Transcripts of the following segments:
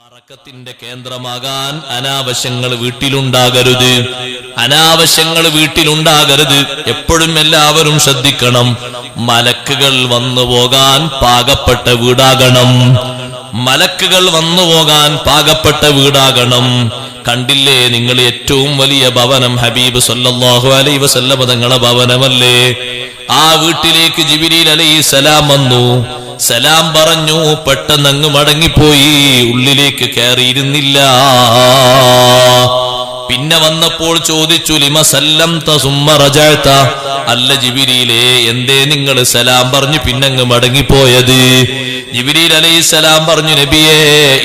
ബറക്കത്തിന്റെ കേന്ദ്രമാകാൻ അനാവശ്യങ്ങൾ വീട്ടിലുണ്ടാകരുത്. അനാവശ്യങ്ങൾ വീട്ടിലുണ്ടാകരുത്. എപ്പോഴും എല്ലാവരും ശ്രദ്ധിക്കണം. മലക്കുകൾ വന്നു പോകാൻ പാകപ്പെട്ട വീടാകണം. മലക്കുകൾ വന്നു പോകാൻ പാകപ്പെട്ട വീടാകണം. കണ്ടില്ലേ, നിങ്ങൾ ഏറ്റവും വലിയ ഭവനം ഹബീബ് സല്ലല്ലാഹു അലൈഹി വസല്ലം തങ്ങളുടെ ഭവനമല്ലേ? ആ വീട്ടിലേക്ക് ജിബ്രീൽ അലൈഹിസ്സലാം വന്നു. സലാം പറഞ്ഞു, പെട്ടെന്ന് അങ്ങ് മടങ്ങിപ്പോയി, ഉള്ളിലേക്ക് കയറിയിരുന്നില്ല. പിന്നെ വന്നപ്പോൾ ചോദിച്ചു, ലിമ സല്ലംത സുമ്മ റജഅത, അല്ല ജിബ്രീലേ, എന്തേ നിങ്ങൾ സലാം പറഞ്ഞു പിന്നങ്ങ് മടങ്ങിപ്പോയത്? ജിബ്രീൽ അലൈഹിസ്സലാം പറഞ്ഞു, നബിയേ,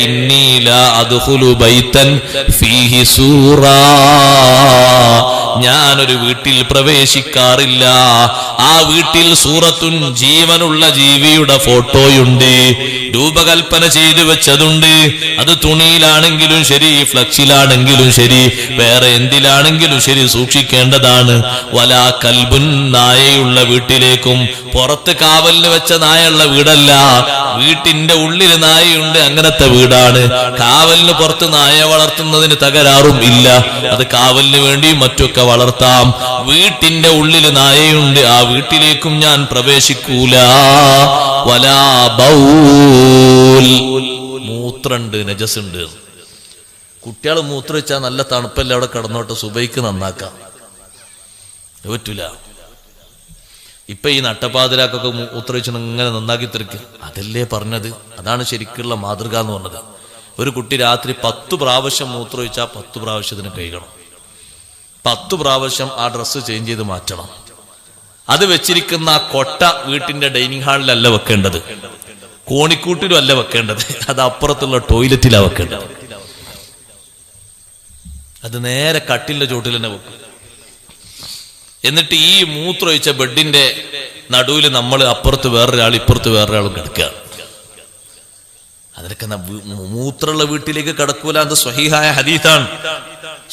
ഇന്നി ലാ അദ്ഖുലു ബൈതൻ ഫീഹി സൂറ, ഞാനൊരു വീട്ടിൽ പ്രവേശിക്കാറില്ല, ആ വീട്ടിൽ സൂറത്തുൻ, ജീവനുള്ള ജീവിയുടെ ഫോട്ടോയുണ്ട്, രൂപകൽപ്പന ചെയ്തു വെച്ചതുണ്ട്. അത് തുണിയിലാണെങ്കിലും ശരി, ഫ്ലക്സിലാണെങ്കിലും ശരി, വേറെ എന്തിലാണെങ്കിലും ശരി, സൂക്ഷിക്കേണ്ടതാണ്. വലാ കൽബുൻ, നായയുള്ള വീട്ടിലേക്കും, പുറത്ത് കാവലിന് വെച്ച നായുള്ള വീടല്ല, വീട്ടിന്റെ ഉള്ളിൽ നായയുണ്ട്, അങ്ങനത്തെ വീടാണ്. കാവലിന് പുറത്ത് നായ വളർത്തുന്നതിന് തകരാറും ഇല്ല, അത് കാവലിന് വേണ്ടിയും മറ്റൊക്കെ വളർത്താം. വീട്ടിന്റെ ഉള്ളിൽ നായയുണ്ട്, ആ വീട്ടിലേക്കും ഞാൻ പ്രവേശിക്കൂല. വലാ ബൗൽ, മൂത്രണ്ട്, നജസുണ്ട്. കുട്ടികൾ മൂത്ര വെച്ചാൽ നല്ല തണുപ്പല്ല, അവിടെ കിടന്നോട്ടെ, സുബൈക്ക് നന്നാക്കാം പറ്റൂല. ഇപ്പൊ ഈ നട്ടപ്പാതിരാക്കൊക്കെ മൂത്ര വെച്ച് ഇങ്ങനെ നന്നാക്കി തിരിക്കും. അതല്ലേ പറഞ്ഞത്, അതാണ് ശരിക്കുള്ള മാതൃക എന്ന് പറഞ്ഞത്. ഒരു കുട്ടി രാത്രി 10 പ്രാവശ്യം മൂത്ര വെച്ചാൽ 10 പ്രാവശ്യത്തിന് കഴുകണം. 10 പ്രാവശ്യം ആ ഡ്രസ്സ് ചേഞ്ച് ചെയ്ത് മാറ്റണം. അത് വെച്ചിരിക്കുന്ന ആ കൊട്ട വീട്ടിന്റെ ഡൈനിങ് ഹാളിലല്ല വെക്കേണ്ടത്, കോണിക്കൂട്ടിലും അല്ല വെക്കേണ്ടത്, അത് അപ്പുറത്തുള്ള ടോയ്ലറ്റിലാണ് വെക്കേണ്ടത്. അത് നേരെ കട്ടിലിന്റെ ചോട്ടിൽ തന്നെ വെക്കും. എന്നിട്ട് ഈ മൂത്രമൊഴിച്ച ബെഡിന്റെ നടുവിൽ നമ്മൾ അപ്പുറത്ത് വേറൊരാൾ, ഇപ്പുറത്ത് വേറൊരാളും കിടക്കുക. അതിനൊക്കെ മൂത്രമുള്ള വീട്ടിലേക്ക് കിടക്കൂല. അത് സ്വഹീഹായ ഹദീസാണ്,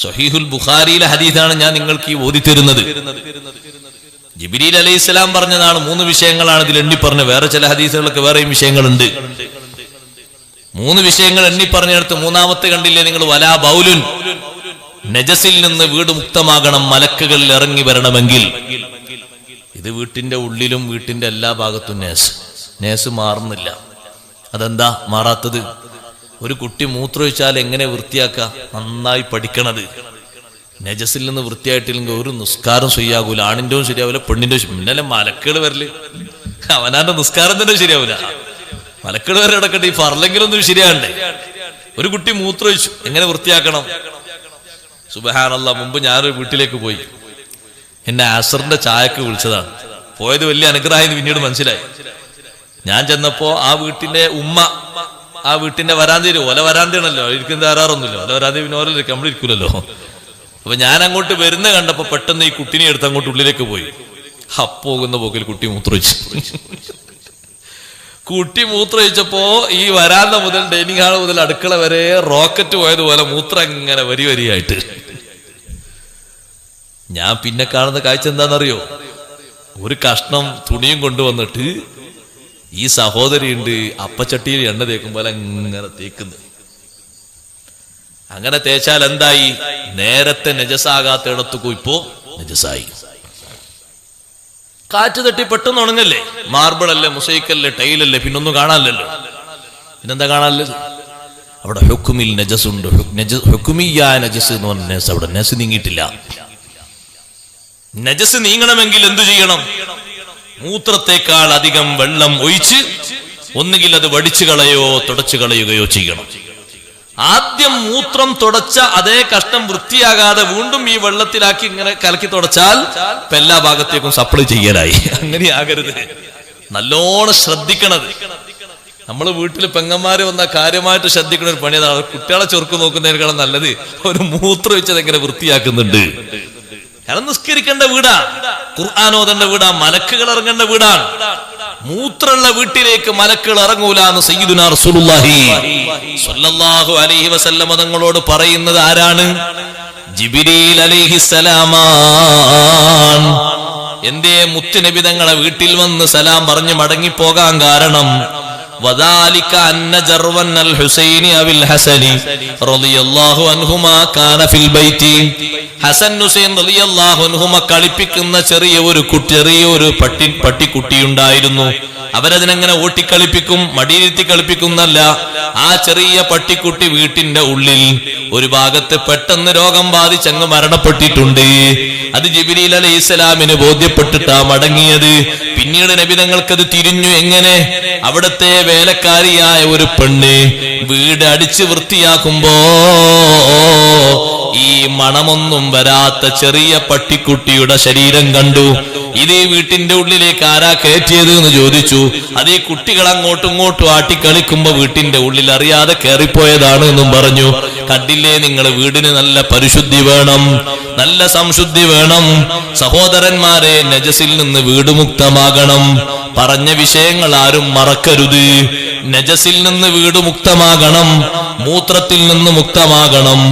സ്വഹീഹുൽ ബുഖാരിയിലെ ഹദീസാണ് ഞാൻ നിങ്ങൾക്ക് ഈ ഓതി തരുന്നത്. ജിബ്രീൽ അലൈഹിസ്സലാം പറഞ്ഞതാണ്. 3 വിഷയങ്ങളാണ് ഇതിൽ എണ്ണി പറഞ്ഞ. വേറെ ചില ഹദീസുകളൊക്കെ വേറെയും വിഷയങ്ങളുണ്ട്. 3 വിഷയങ്ങൾ എണ്ണി പറഞ്ഞെടുത്ത് 3ാമത്തെ കണ്ടില്ലേ നിങ്ങൾ, വലാ ബൗലുൻ, നജസിൽ നിന്ന് വീട് മുക്തമാകണം മലക്കുകൾ ഇറങ്ങി വരണമെങ്കിൽ. ഇത് വീട്ടിന്റെ ഉള്ളിലും വീട്ടിന്റെ എല്ലാ ഭാഗത്തും നേസ് മാറുന്നില്ല. അതെന്താ മാറാത്തത്? ഒരു കുട്ടി മൂത്രമൊഴിച്ചാൽ എങ്ങനെ വൃത്തിയാക്ക? നന്നായി പഠിക്കണത്. നജസിൽ നിന്ന് വൃത്തിയായിട്ടില്ലെങ്കിൽ ഒരു നിസ്കാരം ശരിയാകൂല. ആണിന്റെയും ശരിയാവില്ല, പെണ്ണിന്റെയും. പിന്നല്ലേ മലക്കുകൾ വരല്, അവനാന്റെ നിസ്കാരം തന്നെ ശരിയാവില്ല. മലക്കുകൾ വരെ കിടക്കട്ടെ, ഈ ഫർലെങ്കിലൊന്നും ശരിയാകണ്ടേ. ഒരു കുട്ടി മൂത്രമൊഴിച്ചു, എങ്ങനെ വൃത്തിയാക്കണം? സുബ്ഹാനല്ലാഹ്, മുമ്പ് ഞാനൊരു വീട്ടിലേക്ക് പോയി. എന്നെ അസറിന്റെ ചായക്ക് വിളിച്ചതാണ്. പോയത് വലിയ അനുഗ്രഹം പിന്നീട് മനസ്സിലായി. ഞാൻ ചെന്നപ്പോ ആ വീട്ടിന്റെ ഉമ്മ ആ വീട്ടിന്റെ വരാന്തയിൽ, ഓല വരാന്തയാണല്ലോ, ഇരിക്കുന്ന ധാരാറൊന്നുമില്ല, ഓല വരാന്തി പിന്നെ ഓരോ നമ്മളിരിക്കൂലല്ലോ. അപ്പൊ ഞാൻ അങ്ങോട്ട് വരുന്ന കണ്ടപ്പോ പെട്ടെന്ന് ഈ കുട്ടിനെ എടുത്ത് അങ്ങോട്ട് ഉള്ളിലേക്ക് പോയി. പോകുന്ന പോക്കിൽ കുട്ടി മൂത്രമൊഴിച്ചു. കുട്ടി മൂത്രമൊഴിച്ചപ്പോ ഈ വരാന്ത മുതൽ ഡൈനിങ് ഹാൾ മുതൽ അടുക്കള വരെ റോക്കറ്റ് പോയതുപോലെ മൂത്രം ഇങ്ങനെ വരിയായിട്ട്. ഞാൻ പിന്നെ കാണുന്ന കാഴ്ച എന്താണെന്നറിയോ? ഒരു കഷ്ണം തുണിയും കൊണ്ടുവന്നിട്ട് ഈ സഹോദരിയുണ്ട് അപ്പച്ചട്ടിയിൽ എണ്ണ തേക്കും പോലെ അങ്ങനെ തേക്കുന്നു. അങ്ങനെ തേച്ചാൽ എന്തായി? നേരത്തെ നജസാകാത്ത ഇടത്തുക്കും ഇപ്പോ നജസായി. കാറ്റ് തട്ടി പെട്ടെന്ന് ഉണങ്ങല്ലേ? മാർബിൾ അല്ലേ, മുസൈക്കല്ലേ, ടൈലല്ലേ, പിന്നൊന്നും കാണാനല്ലോ. പിന്നെന്താ കാണാനല്ലത്? അവിടെ ഹുക്കുമിൽ നജസുണ്ട്. ഹുക്കുമിയായ നജസ് എന്ന് പറഞ്ഞ നജസ്, അവിടെ നജസ് നീങ്ങിയിട്ടില്ല. നജസ് നീങ്ങണമെങ്കിൽ എന്തു ചെയ്യണം? മൂത്രത്തെക്കാൾ അധികം വെള്ളം ഒഴിച്ച് ഒന്നുകിൽ അത് വടിച്ചു കളയോ തുടച്ചു കളയുകയോ ചെയ്യണം. ആദ്യം മൂത്രം തുടച്ച അതേ കഷ്ടം വൃത്തിയാകാതെ വീണ്ടും ഈ വെള്ളത്തിലാക്കി ഇങ്ങനെ കലക്കി തുടച്ചാൽ എല്ലാ ഭാഗത്തേക്കും സപ്ലൈ ചെയ്യലായി. അങ്ങനെയാകരുത്, നല്ലോണം ശ്രദ്ധിക്കണത്. നമ്മള് വീട്ടിൽ പെങ്ങന്മാര് വന്ന കാര്യമായിട്ട് ശ്രദ്ധിക്കുന്ന ഒരു പണി അതാണ്. കുട്ടികളെ ചെറുക്ക് നോക്കുന്നതിനേക്കാളും നല്ലത് ഒരു മൂത്രം വെച്ചത് എങ്ങനെ വൃത്തിയാക്കുന്നുണ്ട്. കാരണം നിസ്കരിക്കേണ്ട വീടാ, ഖുർആൻ ഓതേണ്ട വീടാ, മലക്കുകൾ ഇറങ്ങേണ്ട വീടാണ്. മൂത്രമുള്ള വീട്ടിലേക്ക് മലക്കുകൾ ഇറങ്ങൂല എന്ന് സയ്യിദുനാ റസൂലുള്ളാഹി സ്വല്ലല്ലാഹു അലൈഹി വസല്ലം തങ്ങളോട് പറയുന്നത് ആരാണ്? ജിബ്രീൽ അലൈഹിസ്സലാമാണ്. എന്തേ മുത്തുനബി തങ്ങളെ വീട്ടിൽ വന്ന് സലാം പറഞ്ഞ് മടങ്ങിപ്പോകാൻ കാരണം? വദാലിക അന്ന ജർവൻ അൽ ഹുസൈനി അവിൽ ഹസനി റളിയല്ലാഹു അൻഹുമാ കാന ഫിൽ ബൈതി. ഹസൻ ഹുസൈൻ റളിയല്ലാഹു അൻഹുമ കളിപ്പിക്കുന്ന ചെറിയൊരു പട്ടിക്കുട്ടിയുണ്ടായിരുന്നു. അവരതിനെങ്ങനെ ഓട്ടിക്കളിപ്പിക്കും, മടിയിരുത്തി കളിപ്പിക്കുന്നല്ല. ആ ചെറിയ പട്ടിക്കുട്ടി വീട്ടിന്റെ ഉള്ളിൽ ഒരു ഭാഗത്ത് പെട്ടെന്ന് രോഗം ബാധിച്ചങ്ങ് മരണപ്പെട്ടിട്ടുണ്ട്. അത് ജിബ്രീൽ അലൈഹിസ്സലാമിന് ബോധ്യപ്പെട്ടിട്ടാ മടങ്ങിയത്. പിന്നീട് നബി തങ്ങൾക്കത് തിരിഞ്ഞു. എങ്ങനെ? അവിടത്തെ വേലക്കാരിയായ ഒരു പെണ്ണ് വീട് അടിച്ച് വൃത്തിയാക്കുമ്പോ ഈ മണമൊന്നും വരാത്ത ചെറിയ പട്ടിക്കുട്ടിയുടെ ശരീരം കണ്ടു. ഇത് വീട്ടിന്റെ ഉള്ളിലേക്ക് ആരാ കയറ്റിയത് എന്ന് ചോദിച്ചു. അത് ഈ കുട്ടികൾ അങ്ങോട്ടും ഇങ്ങോട്ടും ആട്ടിക്കളിക്കുമ്പോ വീട്ടിന്റെ ഉള്ളിൽ അറിയാതെ കയറിപ്പോയതാണ് എന്നും പറഞ്ഞു. കണ്ടില്ലേ നിങ്ങൾ, വീടിന് നല്ല പരിശുദ്ധി വേണം, നല്ല സംശുദ്ധി വേണം. സഹോദരന്മാരെ, നജസിൽ നിന്ന് വീട് മുക്തമാകണം. പറഞ്ഞ വിഷയങ്ങൾ ആരും മറക്കരുത്. നജസിൽ നിന്ന് വീട് മുക്തമാകണം, മൂത്രത്തിൽ നിന്ന് മുക്തമാകണം.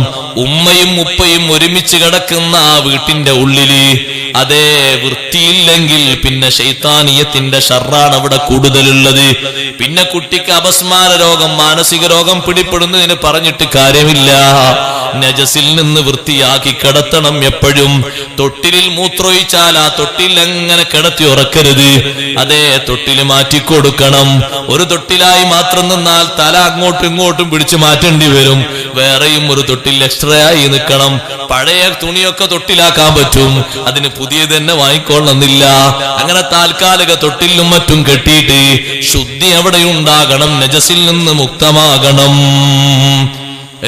ഉമ്മയും ഉപ്പയും ഒരുമിച്ച് കിടക്കുന്ന ആ വീട്ടിന്റെ ഉള്ളില് അതേ വൃത്തിയില്ലെങ്കിൽ പിന്നെ ശൈത്താനിയത്തിന്റെ ഷർറാണ് അവിടെ കൂടുതലുള്ളത്. പിന്നെ കുട്ടിക്ക് അപസ്മാര രോഗം, മാനസിക രോഗം പിടിപ്പെടുന്നതിന് പറഞ്ഞിട്ട് കാര്യമില്ല. നജസിൽ നിന്ന് വൃത്തിയാക്കി കിടത്തണം. എപ്പോഴും തൊട്ടിലിൽ മൂത്രമൊഴിച്ചാൽ ആ തൊട്ടിൽ അങ്ങനെ കിടത്തി ഉറക്കരുത്. അതേ തൊട്ടിൽ മാറ്റിക്കൊടുക്കണം. ഒരു തൊട്ടിലായി മാത്രം നിന്നാൽ തല അങ്ങോട്ടും ഇങ്ങോട്ടും പിടിച്ചു മാറ്റേണ്ടി വരും. വേറെയും ഒരു തൊട്ടിൽ എക്സ്ട്രാ ആയി നിൽക്കണം. പഴയ തുണിയൊക്കെ തൊട്ടിലാക്കാൻ പറ്റും, അതിന് പുതിയത് തന്നെ വാങ്ങിക്കൊള്ളുന്നില്ല. അങ്ങനെ താൽക്കാലിക തൊട്ടിലും മറ്റും കെട്ടിയിട്ട് ശുദ്ധി അവിടെ ഉണ്ടാകണം, നജസിൽ നിന്ന് മുക്തമാകണം.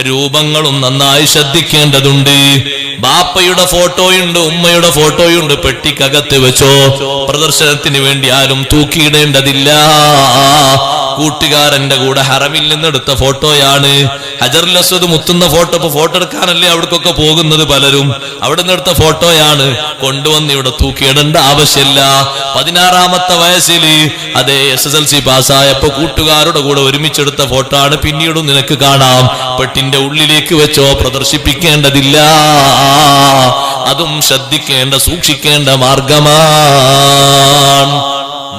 രൂപങ്ങളും നന്നായി ശ്രദ്ധിക്കേണ്ടതുണ്ട്. ബാപ്പയുടെ ഫോട്ടോയുണ്ട്, ഉമ്മയുടെ ഫോട്ടോയുണ്ട്, പെട്ടിക്കകത്ത് വെച്ചോ. പ്രദർശനത്തിന് വേണ്ടി ആരും തൂക്കിയിടേണ്ടതില്ല. കൂട്ടുകാരന്റെ കൂടെ ഹറമിൽ നിന്നെടുത്ത ഫോട്ടോയാണ്. ഹജറുൽ അസ്വദ് മുത്തുന്ന ഫോട്ടോ. ഇപ്പൊ ഫോട്ടോ എടുക്കാനല്ലേ അവിടേക്കൊക്കെ പോകുന്നത് പലരും. അവിടെ നിന്നെടുത്ത ഫോട്ടോയാണ്. കൊണ്ടുവന്ന് ഇവിടെ തൂക്കിയിടേണ്ട ആവശ്യമില്ല. 16ാമത്തെ വയസ്സിൽ അതേ SSLC പാസ്സായപ്പോ കൂട്ടുകാരുടെ കൂടെ ഒരുമിച്ചെടുത്ത ഫോട്ടോ ആണ്. പിന്നീടും നിനക്ക് കാണാം. പെട്ടിന്റെ ഉള്ളിലേക്ക് വെച്ചോ, പ്രദർശിപ്പിക്കേണ്ടതില്ല. അതും ശ്രദ്ധിക്കേണ്ട, സൂക്ഷിക്കേണ്ട മാർഗമാണ്.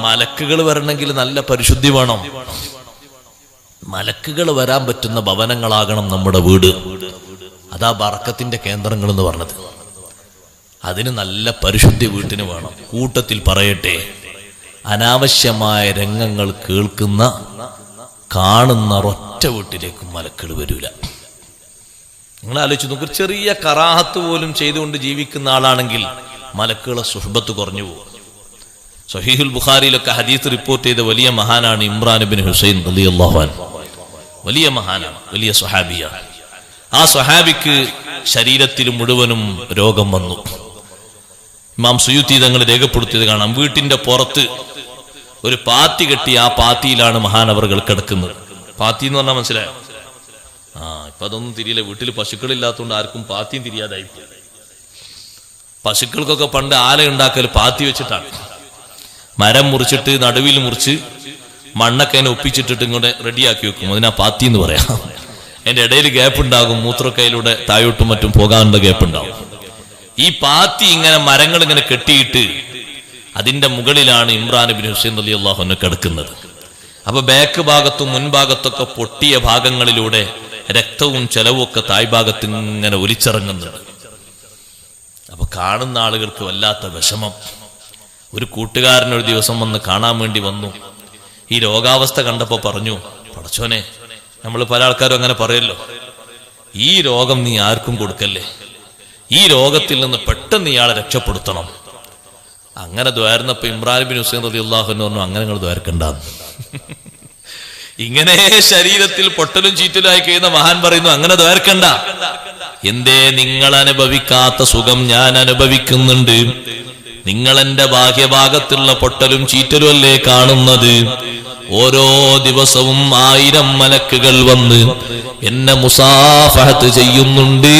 മലക്കുകൾ വരണമെങ്കിൽ നല്ല പരിശുദ്ധി വേണം. മലക്കുകൾ വരാൻ പറ്റുന്ന ഭവനങ്ങളാകണം നമ്മുടെ വീട്. അതാ ബറക്കത്തിന്റെ കേന്ദ്രങ്ങൾ എന്ന് പറഞ്ഞത്. അതിന് നല്ല പരിശുദ്ധി വീട്ടിന് വേണം. കൂട്ടത്തിൽ പറയട്ടെ, അനാവശ്യമായ രംഗങ്ങൾ കേൾക്കുന്ന കാണുന്ന ഒറ്റ വീട്ടിലേക്കും മലക്കുകൾ വരൂല. നിങ്ങൾ ആലോചിച്ച് നോക്കൂ, ചെറിയ കറാഹത്ത് പോലും ചെയ്തുകൊണ്ട് ജീവിക്കുന്ന ആളാണെങ്കിൽ മലക്കുകളെ സുഹബത്ത് കുറഞ്ഞു പോകും. സഹീഹുൽ ബുഖാരിയിലൊക്കെ ഹദീസ് റിപ്പോർട്ട് ചെയ്ത വലിയ മഹാനാണ് ഇമ്രാൻ ഇബ്നു ഹുസൈൻ റളിയല്ലാഹു അൻഹു. വലിയ മഹാനാണ്, വലിയ സ്വഹാബിയാണ്. ആ സ്വഹാബിക്ക് ശരീരത്തിൽ മുഴുവനും രോഗം വന്നു. ഇമാം സുയൂത്തി തങ്ങൾ രേഖപ്പെടുത്തിയത് കാണാം. വീട്ടിന്റെ പുറത്ത് ഒരു പാത്തി കെട്ടി, ആ പാത്തിയിലാണ് മഹാനവറുകൾ കിടക്കുന്നത്. പാത്തി എന്ന് പറഞ്ഞാൽ മനസ്സിലായോ? ഇപ്പൊ അതൊന്നും തിരിയില്ല. വീട്ടിൽ പശുക്കളില്ലാത്തതുകൊണ്ട് ആർക്കും പാത്തിയും തിരിയാതായി. പശുക്കൾക്കൊക്കെ പണ്ട് ആല ഉണ്ടാക്കൽ പാത്തി വെച്ചിട്ടാണ്. മരം മുറിച്ചിട്ട് നടുവിൽ മുറിച്ച് മണ്ണൊക്കെ അതിനെ ഒപ്പിച്ചിട്ടിട്ട് ഇങ്ങോട്ട് റെഡിയാക്കി വെക്കും. അതിനാ പാത്തി എന്ന് പറയാം. അതിന്റെ ഇടയിൽ ഗ്യാപ്പ് ഉണ്ടാകും. മൂത്രക്കയിലൂടെ താഴോട്ടും മറ്റും പോകാനുള്ള ഗ്യാപ്പ് ഉണ്ടാവും. ഈ പാത്തി ഇങ്ങനെ മരങ്ങൾ ഇങ്ങനെ കെട്ടിയിട്ട് അതിന്റെ മുകളിലാണ് ഇമ്രാൻ ഇബ്നു ഹുസൈൻ റളിയല്ലാഹു അൻഹു കിടക്കുന്നത്. അപ്പൊ ബാക്ക് ഭാഗത്തും മുൻഭാഗത്തൊക്കെ പൊട്ടിയ ഭാഗങ്ങളിലൂടെ രക്തവും ചെലവും ഒക്കെ താഴ്ഭാഗത്ത് ഇങ്ങനെ ഒലിച്ചിറങ്ങുന്നുണ്ട്. അപ്പൊ കാണുന്ന ആളുകൾക്ക് വല്ലാത്ത വിഷമം. ഒരു കൂട്ടുകാരൻ ഒരു ദിവസം വന്ന് കാണാൻ വേണ്ടി വന്നു. ഈ രോഗാവസ്ഥ കണ്ടപ്പോ പറഞ്ഞു, പടച്ചോനെ, നമ്മൾ പല ആൾക്കാരും അങ്ങനെ പറയല്ലോ, ഈ രോഗം നീ ആർക്കും കൊടുക്കല്ലേ, ഈ രോഗത്തിൽ നിന്ന് പെട്ടെന്ന് ഇയാളെ രക്ഷപ്പെടുത്തണം. അങ്ങനെ ദ്വാരുന്നപ്പോ ഇമ്രാൻ ഇബ്നു ഹുസൈൻ റളിയല്ലാഹു അൻഹു പറഞ്ഞു, അങ്ങനെ നിങ്ങൾ ദ്വാരക്കണ്ടാന്ന്. ഇങ്ങനെ ശരീരത്തിൽ പൊട്ടലും ചീറ്റലായി കഴിയുന്ന മഹാൻ പറയുന്നു, അങ്ങനെ ദ്വാരക്കണ്ട. എന്തേ? നിങ്ങൾ അനുഭവിക്കാത്ത സുഖം ഞാൻ അനുഭവിക്കുന്നുണ്ട്. നിങ്ങൾ എന്റെ ബാഹ്യഭാഗത്തുള്ള പൊട്ടലും ചീറ്റലും അല്ലേ കാണുന്നത്. ഓരോ ദിവസവും 1000 മലക്കുകൾ വന്ന് എന്നെ മുസാഫഹത്ത് ചെയ്യുന്നുണ്ട്.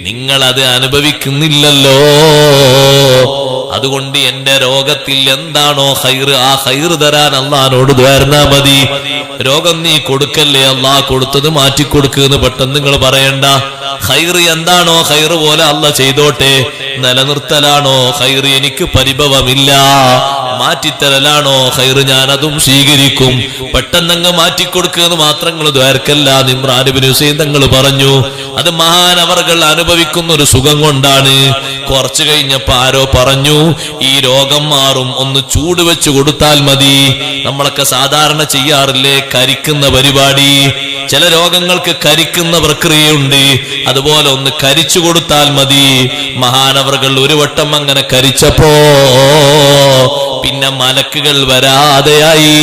നിങ്ങളത് അനുഭവിക്കുന്നില്ലല്ലോ. അതുകൊണ്ട് എന്റെ രോഗത്തിൽ എന്താണോ ഖൈറ്, ആ ഖൈറ് തരാൻ അള്ളാഹിനോട് ദ്വാരനാ മതി. രോഗം നീ കൊടുക്കല്ലേ, അള്ളാഹ് കൊടുത്തത് മാറ്റിക്കൊടുക്കുന്ന് പെട്ടെന്ന് നിങ്ങൾ പറയണ്ട. ഖൈറ് എന്താണോ ഖൈറ് പോലെ അള്ളാഹ് ചെയ്തോട്ടെ. നിലനിർത്തലാണോ ഖൈറ്, എനിക്ക് പരിഭവമില്ല. മാറ്റിത്തരലാണോ ഖൈർ, ഞാൻ അതും സ്വീകരിക്കും. പെട്ടെന്നങ്ങ് മാറ്റിക്കൊടുക്കുക മാത്രം ദ്വാരക്കല്ല ഇമ്രാൻ ഇബ്നു ഹുസൈൻ തങ്ങൾ പറഞ്ഞു. അത് മഹാനവർകൾ അനുഭവിക്കുന്ന ഒരു സുഖം കൊണ്ടാണ്. കുറച്ചു കഴിഞ്ഞപ്പോ ആരോ പറഞ്ഞു, ഈ രോഗം മാറും, ഒന്ന് ചൂട് വെച്ച് കൊടുത്താൽ മതി. നമ്മളൊക്കെ സാധാരണ ചെയ്യാറില്ലേ കരിക്കുന്ന പരിപാടി? ചില രോഗങ്ങൾക്ക് കരിക്കുന്ന പ്രക്രിയയുണ്ട്. അതുപോലെ ഒന്ന് കരിച്ചു കൊടുത്താൽ മതി. മഹാനവർകൾ ഒരു വട്ടം അങ്ങനെ കരിച്ചപ്പോ പിന്നെ മലക്കുകൾ വരാതെയായി.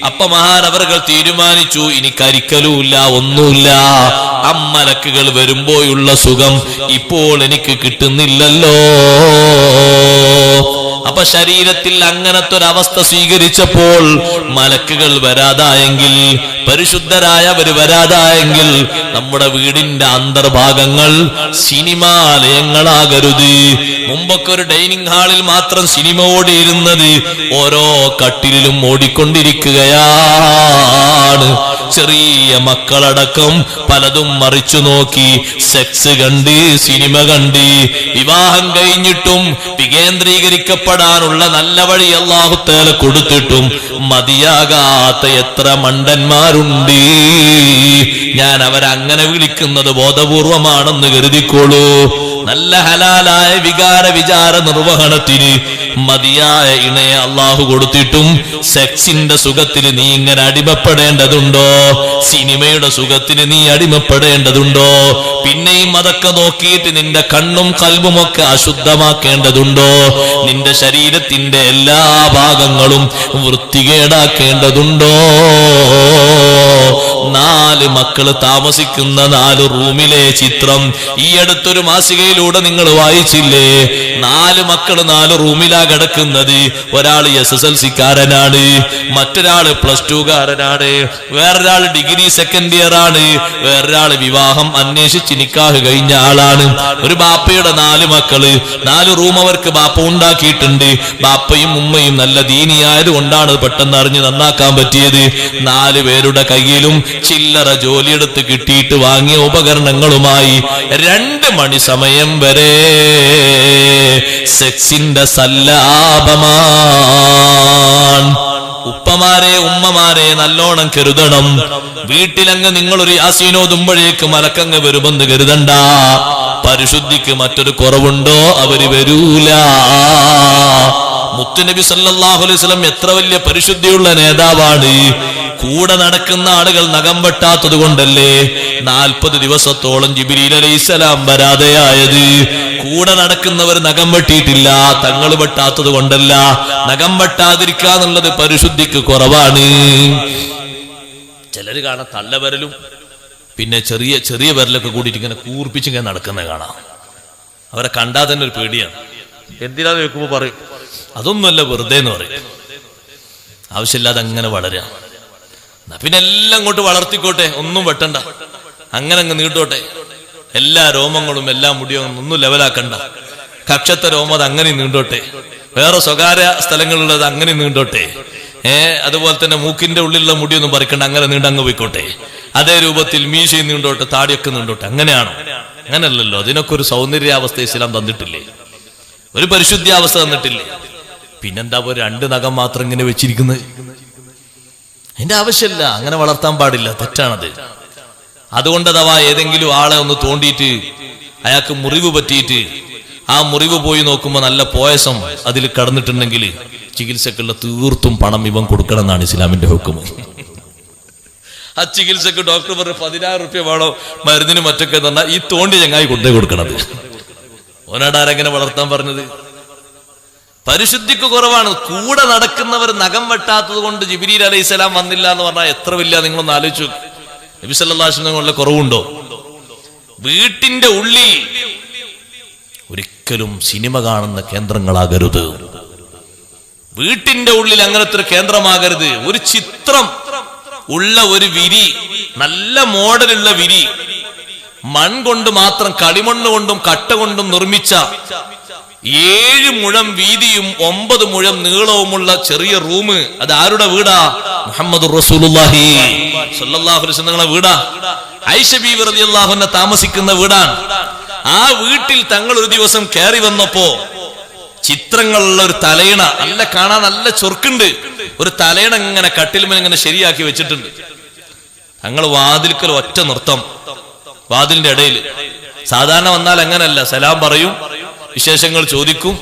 അപ്പൊ മഹാനവർകൾ തീരുമാനിച്ചു, ഇനി കരിക്കലുമില്ല, ഒന്നുമില്ല. അമ്മലക്കുകൾ വരുമ്പോഴുള്ള സുഖം ഇപ്പോൾ എനിക്ക് കിട്ടുന്നില്ലല്ലോ. അപ്പൊ ശരീരത്തിൽ അങ്ങനത്തെ ഒരു അവസ്ഥ സ്വീകരിച്ചപ്പോൾ മലക്കുകൾ വരാതായെങ്കിൽ, പരിശുദ്ധരായവർ വരാതായെങ്കിൽ, നമ്മുടെ വീടിന്റെ അന്തർഭാഗങ്ങൾ സിനിമാലയങ്ങളാകരുത്. മുമ്പൊക്കെ ഒരു ഡൈനിങ് ഹാളിൽ മാത്രം സിനിമ ഓടിയിരുന്നത് ഓരോ കട്ടിലും ഓടിക്കൊണ്ടിരിക്കുകയാണ്. ചെറിയ മക്കളടക്കം പലതും മറിച്ചു നോക്കി സെക്സ് കണ്ട്, സിനിമ കണ്ട്. വിവാഹം കഴിഞ്ഞിട്ടും വികേന്ദ്രീകരിക്കപ്പെടാനുള്ള നല്ല വഴി അല്ലാഹു തആല കൊടുത്തിട്ടും മതിയാകാത്ത എത്ര മണ്ടന്മാരുണ്ട്. ഞാൻ അവരങ്ങനെ വിളിക്കുന്നത് ബോധപൂർവമാണെന്ന് കരുതിക്കോളൂ. നല്ല ഹലാലായ വികാര വിചാര നിർവഹണത്തിന് മതിയായ ഇണയെ അള്ളാഹു കൊടുത്തിട്ടും സെക്സിന്റെ സുഖത്തിന് നീ ഇങ്ങനെ അടിമപ്പെടേണ്ടതുണ്ടോ? സിനിമയുടെ സുഖത്തിന് നീ അടിമപ്പെടേണ്ടതുണ്ടോ? പിന്നെയും അതൊക്കെ നോക്കിയിട്ട് നിന്റെ കണ്ണും കൽബുമൊക്കെ അശുദ്ധമാക്കേണ്ടതുണ്ടോ? നിന്റെ ശരീരത്തിന്റെ എല്ലാ ഭാഗങ്ങളും വൃത്തികേടാക്കേണ്ടതുണ്ടോ? 4 മക്കള് താമസിക്കുന്ന 4 റൂമിലെ ചിത്രം ഈ അടുത്തൊരു മാസികയിലൂടെ നിങ്ങൾ വായിച്ചില്ലേ? 4 മക്കള് 4 റൂമിലാ കിടക്കുന്നത്. ഒരാള് SSLC-കാരനാണ്, മറ്റൊരാള് +2-കാരനാണ്, വേറൊരാള് ഡിഗ്രി സെക്കൻഡ് ഇയർ ആണ്, വേറൊരാള് വിവാഹം അന്വേഷിച്ച് നിക്കാഹ് കഴിഞ്ഞ ആളാണ്. ഒരു ബാപ്പയുടെ 4 മക്കള്, 4 റൂം അവർക്ക് ബാപ്പ ഉണ്ടാക്കിയിട്ടുണ്ട്. ബാപ്പയും ഉമ്മയും നല്ല ദീനിയായത് കൊണ്ടാണ് പെട്ടെന്ന് അറിഞ്ഞ് നന്നാക്കാൻ പറ്റിയത്. 4 പേരുടെ കയ്യിലും ചില്ലറ ജോലിയെടുത്ത് കിട്ടിയിട്ട് വാങ്ങിയ ഉപകരണങ്ങളുമായി 2 മണി സമയം വരെ സെക്സിന്റെ സല്ലാപമാണ്. ഉപ്പമാരെ ഉമ്മമാരെ നല്ലോണം കരുതണം. വീട്ടിലങ്ങ് നിങ്ങളൊരു യാസീനോതുമ്പോഴേക്ക് മലക്കങ്ങ് വരുമെന്ന് കരുതണ്ട. പരിശുദ്ധിക്ക് മറ്റൊരു കുറവുണ്ടോ? അവര് വരൂല. മുത്തുനബി സല്ലല്ലാഹു അലൈഹി വസല്ലം എത്ര വലിയ പരിശുദ്ധിയുള്ള നേതാവാണ്. കൂടെ നടക്കുന്ന ആളുകൾ നഖം വെട്ടാത്തത് കൊണ്ടല്ലേ 40 ദിവസത്തോളം ജിബ്രീൽ അലൈഹിസ്സലാം വരാതെയായത്. കൂടെ നടക്കുന്നവർ നഖം വെട്ടിയിട്ടില്ല, തങ്ങൾ വെട്ടാത്തത് കൊണ്ടല്ല. നഖം വെട്ടാതിരിക്കാന്നുള്ളത് പരിശുദ്ധിക്ക് കുറവാണ്. ചിലര് കാണാം തള്ളവരലും പിന്നെ ചെറിയ ചെറിയ വിരലൊക്കെ കൂടിയിട്ട് ഇങ്ങനെ കൂർപ്പിച്ചിങ്ങനെ നടക്കുന്നത് കാണാം. അവരെ കണ്ടാൽ തന്നെ ഒരു പേടിയാണ്. എന്തിനാന്ന് ചോദിക്കുമ്പോ പറയും അതൊന്നുമല്ല, വെറുതെ എന്ന് പറയും. ആവശ്യമില്ലാതെ അങ്ങനെ വളരാ. പിന്നെ എല്ലാം അങ്ങോട്ട് വളർത്തിക്കോട്ടെ, ഒന്നും വെട്ടണ്ട, അങ്ങനെ അങ്ങ് നീട്ടോട്ടെ. എല്ലാ രോമങ്ങളും എല്ലാ മുടിയും ഒന്നും ലെവലാക്കണ്ട. കക്ഷത്തെ രോമം അത് അങ്ങനെ നീണ്ടോട്ടെ, വേറെ സ്വകാര്യ സ്ഥലങ്ങളുള്ളത് അങ്ങനെ നീണ്ടോട്ടെ. അതുപോലെ തന്നെ മൂക്കിന്റെ ഉള്ളിലുള്ള മുടിയൊന്നും പറിക്കണ്ട, അങ്ങനെ നീണ്ടങ്ങ് പോയിക്കോട്ടെ. അതേ രൂപത്തിൽ മീശയും നീണ്ടോട്ടെ, താടിയൊക്കെ നീണ്ടോട്ടെ. അങ്ങനെയാണോ? അങ്ങനല്ലല്ലോ. അതിനൊക്കെ ഒരു സൗന്ദര്യാവസ്ഥ ഇസ്ലാം തന്നിട്ടില്ലേ? ഒരു പരിശുദ്ധാവസ്ഥ തന്നിട്ടില്ലേ? പിന്നെന്താ 2 നഖം മാത്രം ഇങ്ങനെ വെച്ചിരിക്കുന്നത്? അതിന്റെ ആവശ്യമില്ല. അങ്ങനെ വളർത്താൻ പാടില്ല, തെറ്റാണത്. അതുകൊണ്ട് അഥവാ ഏതെങ്കിലും ആളെ ഒന്ന് തോണ്ടിയിട്ട് അയാൾക്ക് മുറിവ് പറ്റിയിട്ട് ആ മുറിവ് പോയി നോക്കുമ്പോ നല്ല പോയസം അതിൽ കടന്നിട്ടുണ്ടെങ്കിൽ ചികിത്സക്കുള്ള തീർത്തും പണം ഇവൻ കൊടുക്കണം എന്നാണ് ഇസ്ലാമിന്റെ ഹുക്കം. ആ ചികിത്സക്ക് ഡോക്ടർ പറഞ്ഞ 10,000 റുപ്യ വേണോ മരുന്നിന് മറ്റൊക്കെ തന്നാൽ ഈ തോണ്ടി ചങ്ങായി കൊണ്ടേ കൊടുക്കണത്. ഓനാടാരെങ്ങനെ വളർത്താൻ പറഞ്ഞത്? പരിശുദ്ധിക്ക് കുറവാണ്. കൂടെ നടക്കുന്നവർ നഖം വെട്ടാത്തത് കൊണ്ട് ജിബ്രീൽ അലൈഹിസ്സലാം വന്നില്ല എന്ന് പറഞ്ഞാൽ എത്ര വലിയ, നിങ്ങളൊന്ന് ആലോചിച്ചു. നബി സല്ലല്ലാഹു അലൈഹി വസല്ലം കുറവുണ്ടോ? വീട്ടിന്റെ ഉള്ളിൽ ഒരിക്കലും സിനിമ കാണുന്ന കേന്ദ്രങ്ങളാകരുത്. വീട്ടിന്റെ ഉള്ളിൽ അങ്ങനത്തെ ഒരു കേന്ദ്രമാകരുത്. ഒരു ചിത്രം ഉള്ള ഒരു വിരി, നല്ല മോഡലുള്ള വിരി, മൺകൊണ്ട് മാത്രം, കളിമണ്ണ് കൊണ്ടും കട്ട കൊണ്ടും നിർമ്മിച്ച 7 മുഴം വീതിയും 9 മുഴം നീളവുമുള്ള ചെറിയ റൂം. അത് ആരുടെ വീടാ? മുഹമ്മദുർ റസൂലുള്ളാഹി സ്വല്ലല്ലാഹു അലൈഹി വസല്ലം വീടാ. ആയിഷ ബീവി റളിയല്ലാഹു അൻഹ താമസിക്കുന്ന വീടാണ്. ആ വീട്ടിൽ തങ്ങൾ ഒരു ദിവസം കയറി വന്നപ്പോ ചിത്രങ്ങളുള്ള ഒരു തലയിണ, നല്ല കാണാൻ നല്ല ചൊറുക്കുണ്ട്, ഒരു തലയിണ ഇങ്ങനെ കട്ടിൽമേൽ ഇങ്ങനെ ശരിയാക്കി വെച്ചിട്ടുണ്ട്. ഞങ്ങൾ വാതിൽക്കൽ ഒറ്റ നൃത്തം, വാതിലിന്റെ ഇടയിൽ. സാധാരണ വന്നാൽ അങ്ങനല്ല, സലാം പറയും, വിശേഷങ്ങൾ ചോദിക്കും.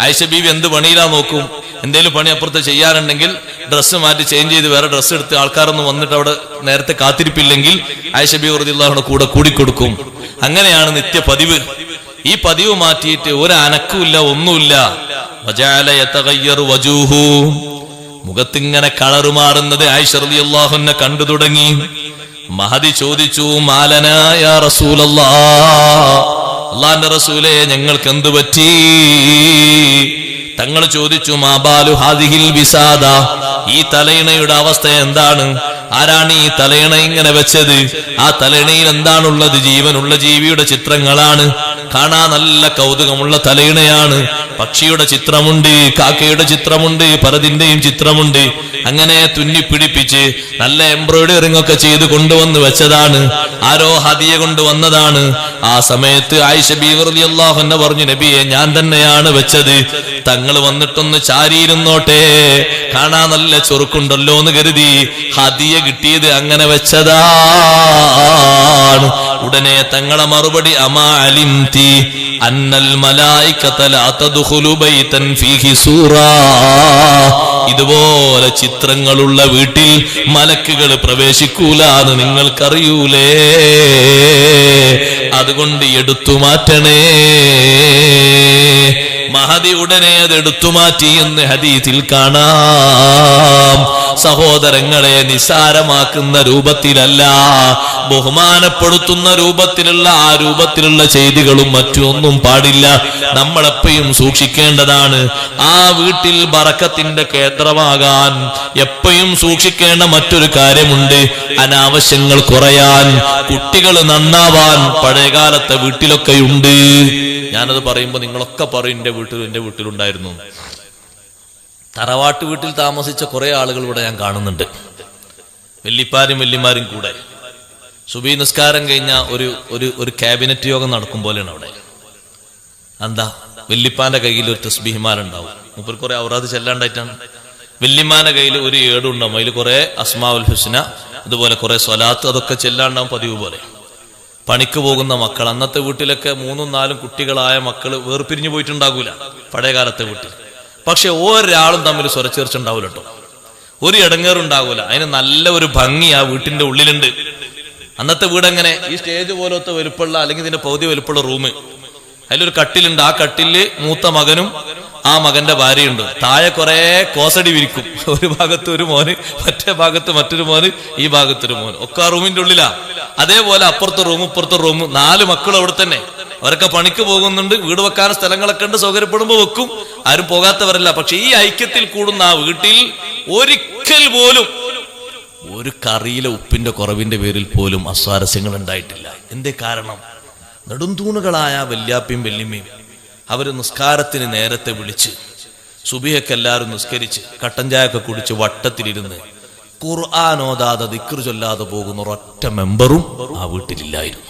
ആയിഷ ബീവി എന്ത് പണിയിലാ നോക്കും, എന്തേലും പണി അപ്പുറത്ത് ചെയ്യാനുണ്ടെങ്കിൽ ഡ്രസ്സ് മാറ്റി ചേഞ്ച് ചെയ്ത് വേറെ ഡ്രസ്സ് എടുത്ത് ആൾക്കാരൊന്നും വന്നിട്ട് അവിടെ നേരത്തെ കാത്തിരിപ്പില്ലെങ്കിൽ ആയിഷ ബീവി റളിയല്ലാഹു കൂടെ കൂടിക്കൊടുക്കും. അങ്ങനെയാണ് നിത്യ പതിവ്. ഈ പതിവ് മാറ്റിയിട്ട് ഒരു അനക്കുമില്ല, ഒന്നുമില്ല. വജഅല യതഗയ്യറു വജൂഹു, മുഖത്തിങ്ങനെ കളറ് മാറുന്നത് ആയിഷ റളിയല്ലാഹു അൻഹ കണ്ടു തുടങ്ങി. മഹദി ചോദിച്ചു, മാലനാ യാ റസൂലല്ലാഹ്, അല്ലാഹുവിന്റെ റസൂലേ ഞങ്ങൾക്ക് എന്തു പറ്റി? തങ്ങൾ ചോദിച്ചു, മാബാലു ഹാദിഹിൽ വിസാദ, ഈ തലയിണയുടെ അവസ്ഥ എന്താണ്? ആരാണ് ഈ തലയിണ ഇങ്ങനെ വെച്ചത്? ആ തലയിണയിൽ എന്താണുള്ളത്? ജീവനുള്ള ജീവിയുടെ ചിത്രങ്ങളാണ്. കാണാൻ നല്ല കൗതുകമുള്ള തലയിണയാണ്. പക്ഷിയുടെ ചിത്രമുണ്ട്, കാക്കയുടെ ചിത്രമുണ്ട്, പലതിന്റെയും ചിത്രമുണ്ട്. അങ്ങനെ തുന്നിപ്പിടിപ്പിച്ച് നല്ല എംബ്രോയിഡറിംഗ് ഒക്കെ ചെയ്ത് കൊണ്ടുവന്ന് വെച്ചതാണ്. ആരോ ഹദിയ കൊണ്ടുവന്നതാണ്. ആ സമയത്ത് ആയിഷ ബീവി റളിയല്ലാഹു അൻഹ പറഞ്ഞു, നബിയെ ഞാൻ തന്നെയാണ് വെച്ചത്. തങ്ങൾ വന്നിട്ടൊന്ന് ചാരിയിരുന്നോട്ടെ, കാണാൻ നല്ല ചൊറുക്കുണ്ടല്ലോ എന്ന് കരുതി ഹദിയ കിട്ടിയത് അങ്ങനെ വെച്ചതാണ്. ഉടനെ തങ്ങളെ മറുപടി, അമാ അലിംതി അന്നൽ മലായികത ലാ തദ്ഖുലു ബൈതൻ ഫീഹി സൂറാ, ഇതുപോലെ ചിത്രങ്ങളുള്ള വീട്ടിൽ മലക്കുകൾ പ്രവേശിക്കൂലാന്ന് നിങ്ങൾക്കറിയൂലേ? അതുകൊണ്ട് എടുത്തു മാറ്റണേ. മഹദി ഉടനെ അത് എടുത്തു മാറ്റി എന്ന് ഹദീസിൽ കാണാം. സഹോദരങ്ങളെ, നിസാരമാക്കുന്ന രൂപത്തിലല്ല, ബഹുമാനപ്പെടുത്തുന്ന രൂപത്തിലുള്ള ആ രൂപത്തിലുള്ള ചെയ്തികളും മറ്റൊന്നും പാടില്ല. നമ്മളെപ്പോഴും സൂക്ഷിക്കേണ്ടതാണ്. ആ വീട്ടിൽ ബറക്കത്തിന്റെ കേന്ദ്രമാകാൻ എപ്പോഴും സൂക്ഷിക്കേണ്ട മറ്റൊരു കാര്യമുണ്ട്. അനാവശ്യങ്ങൾ കുറയാൻ, കുട്ടികൾ നന്നാവാൻ പഴയകാലത്തെ വീട്ടിലൊക്കെയുണ്ട്. ഞാനത് പറയുമ്പോ നിങ്ങളൊക്കെ പറയും എന്റെ വീട്ടിലുണ്ടായിരുന്നു. തറവാട്ട് വീട്ടിൽ താമസിച്ച കുറെ ആളുകൾ ഇവിടെ ഞാൻ കാണുന്നുണ്ട്. വല്യപ്പാരും വല്യമാരും കൂടെ സുബഹി നിസ്കാരം കഴിഞ്ഞ ഒരു ക്യാബിനറ്റ് യോഗം നടക്കും പോലെയാണ് അവിടെ. എന്താ, വല്യപ്പാന്റെ കയ്യിൽ ഒരു തസ്ബീഹ് മാല ഉണ്ടാവും. മുപ്പർ കുറെ ഔറാദ് ചെല്ലാണ്ടായിട്ടാണ്. വല്യമ്മാന്റെ കയ്യിൽ ഒരു ഏടുണ്ടാവും, അതിൽ കുറെ അസ്മാഉൽ ഹുസ്ന, അതുപോലെ കുറെ സ്വലാത്ത്, അതൊക്കെ ചെല്ലാണ്ടാവും പതിവ് പോലെ. പണിക്ക് പോകുന്ന മക്കൾ, അന്നത്തെ വീട്ടിലൊക്കെ 3-4 കുട്ടികളായ മക്കൾ വേർപിരിഞ്ഞു പോയിട്ടുണ്ടാകൂല പഴയ കാലത്തെ വീട്ടിൽ. പക്ഷെ ഒരാളും തമ്മിൽ സ്വരച്ചേർച്ചുണ്ടാവൂല കേട്ടോ, ഒരു ഇടങ്ങേറുണ്ടാകൂല. അതിന് നല്ല ഒരു ഭംഗി ആ വീട്ടിന്റെ ഉള്ളിലുണ്ട്. അന്നത്തെ വീടെങ്ങനെ, ഈ സ്റ്റേജ് പോലത്തെ വലുപ്പമുള്ള, അല്ലെങ്കിൽ ഇതിന്റെ പകുതി വലുപ്പമുള്ള റൂം, അതിലൊരു കട്ടിലുണ്ട്. ആ കട്ടില് മൂത്ത മകനും ആ മകന്റെ ഭാര്യയുണ്ട്. താഴെ കുറെ കോസടി വിരിക്കും. ഒരു ഭാഗത്ത് ഒരു മോന്, മറ്റേ ഭാഗത്ത് മറ്റൊരു മോന്, ഈ ഭാഗത്തൊരു മോന്, ഒക്കെ ആ റൂമിന്റെ ഉള്ളിലാ. അതേപോലെ അപ്പുറത്തെ റൂം ഇപ്പുറത്തെ റൂം, 4 മക്കൾ അവിടെ തന്നെ. അവരൊക്കെ പണിക്ക് പോകുന്നുണ്ട്, വീട് വെക്കാൻ സ്ഥലങ്ങളൊക്കെ ഉണ്ട്, സൗകര്യപ്പെടുമ്പോ വെക്കും, ആരും പോകാത്തവരല്ല. പക്ഷെ ഈ ഐക്യത്തിൽ കൂടുന്ന ആ വീട്ടിൽ ഒരിക്കൽ പോലും ഒരു കറിയിലെ ഉപ്പിന്റെ കുറവിന്റെ പേരിൽ പോലും അസ്വാരസ്യങ്ങൾ ഉണ്ടായിട്ടില്ല. എന്തേ കാരണം? നെടുന്തൂണുകളായ വല്യാപ്പിയും വല്യമ്മയും അവര് നിസ്കാരത്തിന് നേരത്തെ വിളിച്ച്, സുബിഹൊക്കെ എല്ലാവരും നിസ്കരിച്ച് കട്ടൻ ചായൊക്കെ കുടിച്ച് വട്ടത്തിലിരുന്ന് ഖുർആൻ ഓതാതെ ദിക്ർ ചൊല്ലാതെ പോകുന്ന ഒരൊറ്റ മെമ്പറും ആ വീട്ടിലില്ലായിരുന്നു.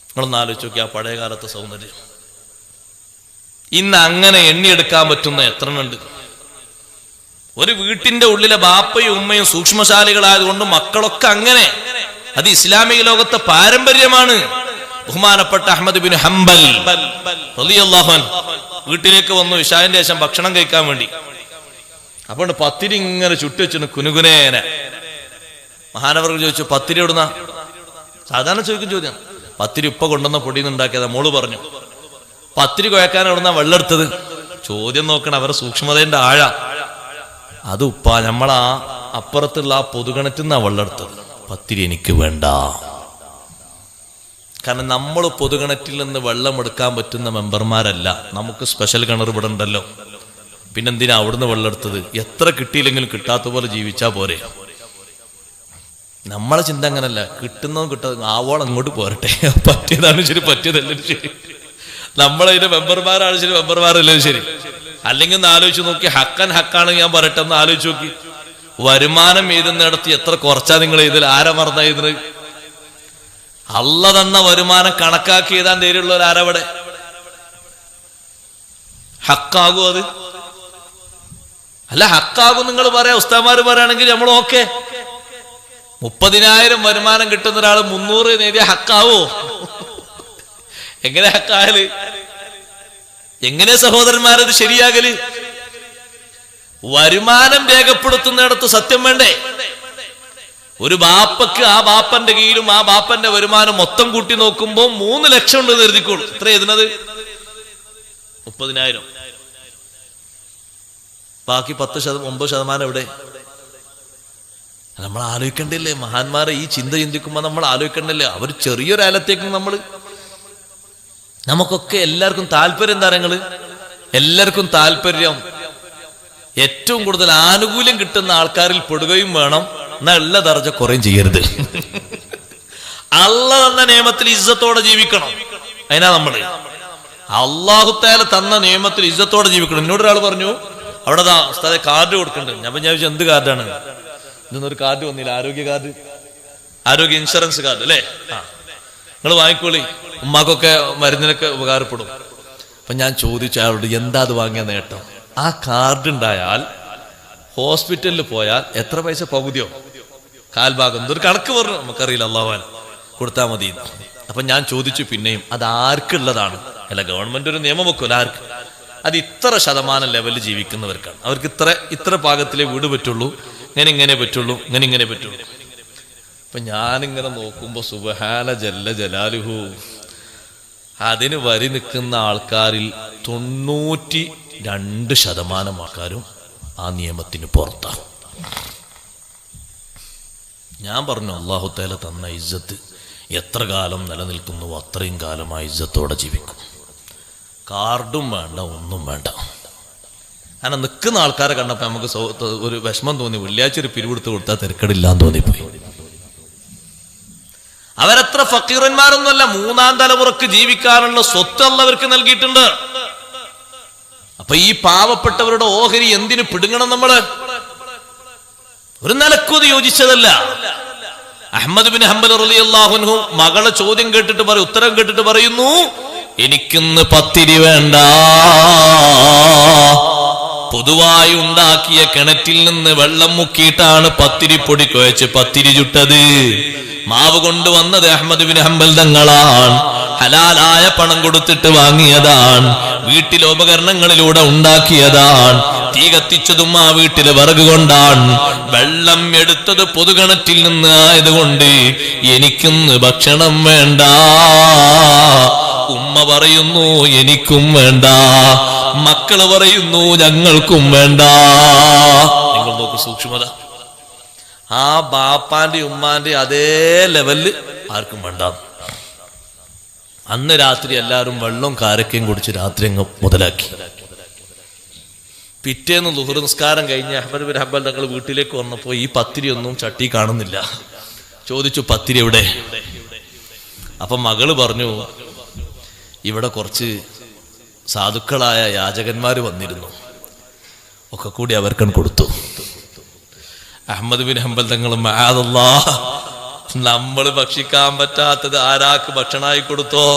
നിങ്ങളൊന്ന് ആലോചിച്ച് നോക്കി ആ പഴയ കാലത്തെ സൗന്ദര്യം. ഇന്ന് അങ്ങനെ എണ്ണിയെടുക്കാൻ പറ്റുന്ന എത്ര ഉണ്ട്? ഒരു വീട്ടിന്റെ ഉള്ളിലെ ബാപ്പയും ഉമ്മയും സൂക്ഷ്മശാലികളായതുകൊണ്ട് മക്കളൊക്കെ അങ്ങനെ. അത് ഇസ്ലാമിക ലോകത്തെ പാരമ്പര്യമാണ്. ബഹുമാനപ്പെട്ട അഹ്മദ് ബിൻ ഹംബൽ റളിയല്ലാഹു അൻഹു വീട്ടിലേക്ക് വന്നു ഇശാന്റെ ശേഷം ഭക്ഷണം കഴിക്കാൻ വേണ്ടി. അപ്പോൾ പത്തിരി ഇങ്ങനെ ചുട്ടുവെച്ചു കുനുകുനേന. മഹാനവർക്ക് ചോദിച്ചു, പത്തിരി എവിടുന്ന? സാധാരണ ചോദിക്കും ചോദ്യം. പത്തിരി ഉപ്പ കൊണ്ടുവന്ന പൊടിയിൽ ഉണ്ടാക്കിയതാ. മോള് പറഞ്ഞു, പത്തിരി കുഴക്കാൻ എവിടുന്ന വെള്ളെടുത്തത്? ചോദ്യം നോക്കണം, അവരുടെ സൂക്ഷ്മതയുടെ ആഴ. അത് ഉപ്പ, നമ്മളാ അപ്പുറത്തുള്ള ആ പൊതുകിണറ്റിൽ നിന്നാ വെള്ളെടുത്തത്. പത്തിരി എനിക്ക് വേണ്ട. കാരണം നമ്മൾ പൊതുകിണറ്റിൽ നിന്ന് വെള്ളം എടുക്കാൻ പറ്റുന്ന മെമ്പർമാരല്ല. നമുക്ക് സ്പെഷ്യൽ കിണർ ഇവിടെ ഉണ്ടല്ലോ, പിന്നെന്തിനാ അവിടുന്ന് വെള്ളം എടുത്തത്? എത്ര കിട്ടിയില്ലെങ്കിലും കിട്ടാത്ത പോലെ ജീവിച്ചാ പോരെ. നമ്മളെ ചിന്ത അങ്ങനല്ല, കിട്ടുന്നതും കിട്ടാതെ ആവോളം അങ്ങോട്ട് പോരട്ടെ. പറ്റിയതാണ് ശരി, പറ്റിയതല്ലേ ശരി. നമ്മളതിന്റെ മെമ്പർമാരാണ് ശരി, മെമ്പർമാരല്ലേ ശരി. അല്ലെങ്കിൽ ഒന്ന് ആലോചിച്ച് നോക്കി, ഹക്കാണ് ഞാൻ പറയട്ടെ എന്ന് ആലോചിച്ച് നോക്കി. വരുമാനം എഴുതുന്നിടത്ത് എത്ര കുറച്ചാ നിങ്ങൾ ഇതിൽ ആരാ മറന്ന എഴുതുന്നത്? അള്ള തന്ന വരുമാനം കണക്കാക്കി എഴുതാൻ ധൈര്യമുള്ളവർ ആരവിടെ? ഹക്കാകും അത്? അല്ല, ഹക്കാകും നിങ്ങൾ പറയാ, ഉസ്താദ്മാര് പറയുകയാണെങ്കിൽ നമ്മൾ ഓക്കെ. 30,000 വരുമാനം കിട്ടുന്ന ഒരാൾ 300 നേടിയ ഹക്കാവോ? എങ്ങനെ ഹക്കാകല്? എങ്ങനെ സഹോദരന്മാരത് ശരിയാകല്? വരുമാനം രേഖപ്പെടുത്തുന്നിടത്ത് സത്യം വേണ്ടേ? ഒരു ബാപ്പക്ക് ആ ബാപ്പന്റെ കീഴിലും ആ ബാപ്പന്റെ വരുമാനം മൊത്തം കൂട്ടി നോക്കുമ്പോ 3 ലക്ഷം ഉണ്ട് കരുതിക്കോളൂ. എത്ര എഴുതുന്നത്? 30,000. ബാക്കി 9% എവിടെ? നമ്മൾ ആലോചിക്കണ്ടില്ലേ? മഹാന്മാരെ ഈ ചിന്ത ചിന്തിക്കുമ്പോ നമ്മൾ ആലോചിക്കണ്ടില്ലേ? അവർ ചെറിയൊരാലത്തേക്കും നമുക്കൊക്കെ എല്ലാവർക്കും താല്പര്യം എന്താ? എല്ലാവർക്കും താല്പര്യം ഏറ്റവും കൂടുതൽ ആനുകൂല്യം കിട്ടുന്ന ആൾക്കാരിൽ പെടുകയും വേണം, എന്നാ ഉള്ള ദർജ കുറയും ചെയ്യരുത്. അള്ളാഹ് തന്ന നിയമത്തിൽ ഇസ്സത്തോടെ ജീവിക്കണം. അതിനാ നമ്മള് അള്ളാഹു തആല തന്ന നിയമത്തിൽ ഇസ്സത്തോടെ ജീവിക്കണം. എന്നോട് ഒരാൾ പറഞ്ഞു, അവിടെ ഉസ്താദേ കാർഡ് കൊടുക്കുന്നുണ്ട്. ഞാൻ വിചാരിച്ചു എന്ത് കാർഡാണ്? ഇതൊന്നൊരു കാർഡ് വന്നില്ല, ആരോഗ്യ കാർഡ്, ആരോഗ്യ ഇൻഷുറൻസ് കാർഡ് അല്ലേ? നിങ്ങൾ വാങ്ങിക്കോളി, ഉമ്മാക്കൊക്കെ മരുന്നിനൊക്കെ ഉപകാരപ്പെടും. അപ്പൊ ഞാൻ ചോദിച്ചു അയാളോട്, എന്താ അത് വാങ്ങിയ നേട്ടം? ആ കാർഡ് ഉണ്ടായാൽ ഹോസ്പിറ്റലിൽ പോയാൽ എത്ര പൈസ? പകുതിയോ കാൽഭാഗം, എന്തൊരു കണക്ക് പറഞ്ഞു, നമുക്കറിയില്ല, അള്ളാഹുവാൻ കൊടുത്താൽ മതി. അപ്പൊ ഞാൻ ചോദിച്ചു പിന്നെയും, അത് ആർക്കുള്ളതാണ്? അല്ല, ഗവൺമെന്റ് ഒരു നിയമം വെക്കൂല, ആർക്ക്? അത് ഇത്ര ശതമാനം ലെവലിൽ ജീവിക്കുന്നവർക്കാണ്. അവർക്ക് ഇത്ര പാകത്തിലേ വീട് പറ്റുള്ളൂ, ഇങ്ങനെ പറ്റുള്ളൂ, ഇങ്ങനെ പറ്റുള്ളൂ. അപ്പൊ ഞാനിങ്ങനെ നോക്കുമ്പോ സുബ്ഹാന ജല്ല ജലാലുഹു, അതിന് വരി നിൽക്കുന്ന ആൾക്കാരിൽ 92% ആൾക്കാരും ആ നിയമത്തിന് പുറത്താണ്. ഞാൻ പറഞ്ഞു, അല്ലാഹു തആല തന്ന ഇസ്സത്ത് എത്ര കാലം നിലനിൽക്കുന്നു അത്രയും കാലം ആ ഇസ്സത്തോടെ ജീവിക്കും. കാർഡും വേണ്ട, ഒന്നും വേണ്ട. അങ്ങനെ നിൽക്കുന്ന ആൾക്കാരെ കണ്ടപ്പോ നമുക്ക് ഒരു വിഷമം തോന്നി. വെള്ളിയാഴ്ച ഒരു പിരിവെടുത്ത് കൊടുത്താൽ തിരക്കടില്ലാന്ന് തോന്നിപ്പോയി. അവരത്ര ഫക്കീറന്മാരൊന്നുമല്ല. 3ാം തലമുറക്ക് ജീവിക്കാനുള്ള സ്വത്ത് അള്ളവർക്ക് നൽകിയിട്ടുണ്ട്. അപ്പൊ ഈ പാവപ്പെട്ടവരുടെ ഓഹരി എന്തിനു പിടുങ്ങണം? നമ്മള് ഒരു നിലക്കും അത് യോജിച്ചതല്ല. അഹ്മദ് ബിൻ ഹംബൽ റളിയല്ലാഹു അൻഹു മകളെ ചോദ്യം കേട്ടിട്ട് ഉത്തരം കേട്ടിട്ട് പറയുന്നു, എനിക്കിന്ന് പത്തിരി വേണ്ട, പൊതുവായി ഉണ്ടാക്കിയ കിണറ്റിൽ നിന്ന് വെള്ളം മുക്കിയിട്ടാണ് പത്തിരിപ്പൊടി കുഴച്ച് പത്തിരി ചുട്ടത്. മാവ് കൊണ്ടുവന്നത് അഹ്മദ് ബിൻ ഹംബൽ തങ്ങളാണ്. ഹലാലായ പണം കൊടുത്തിട്ട് വാങ്ങിയതാണ്. വീട്ടിലെ ഉപകരണങ്ങളിലൂടെ ഉണ്ടാക്കിയതാണ്. തീ കത്തിച്ചതും ആ വീട്ടിലെ വിറക് കൊണ്ടാണ്. വെള്ളം എടുത്തത് പൊതുകിണറ്റിൽ നിന്ന് ആയതുകൊണ്ട് എനിക്കിന്ന് ഭക്ഷണം വേണ്ട. ഉമ്മ പറയുന്നു എനിക്കും വേണ്ട, മക്കള് പറയുന്നു ഞങ്ങൾക്കും വേണ്ട. നിങ്ങൾ നോക്ക് സൂക്ഷ്മത. ആ ബാപ്പാന്റെ ഉമ്മാന്റെ അതേ ലെവലില് ആർക്കും വേണ്ട. അന്ന് രാത്രി എല്ലാവരും വെള്ളം കാരക്കയും കുടിച്ച് രാത്രി അങ്ങ് മുതലാക്കി. പിറ്റേന്ന് ളുഹർ നിസ്കാരം കഴിഞ്ഞ് അഹ്മദ് ബിൻ ഹംബൽ തങ്ങൾ വീട്ടിലേക്ക് വന്നപ്പോ ഈ പത്തിരി ഒന്നും ചട്ടി കാണുന്നില്ല. ചോദിച്ചു, പത്തിരി എവിടെ? അപ്പൊ മകള് പറഞ്ഞു, ഇവിടെ കുറച്ച് സാധുക്കളായ യാചകന്മാര് വന്നിരുന്നു, ഒക്കെ കൂടി അവർക്കൻ കൊടുത്തു. അഹ്മദ് ബിൻ ഹംബൽ തങ്ങൾ, മഅദല്ലാഹ്, നമ്മൾ ഭക്ഷിക്കാൻ പറ്റാത്തത് ആരാക്ക് ഭക്ഷണമായി കൊടുത്തോ?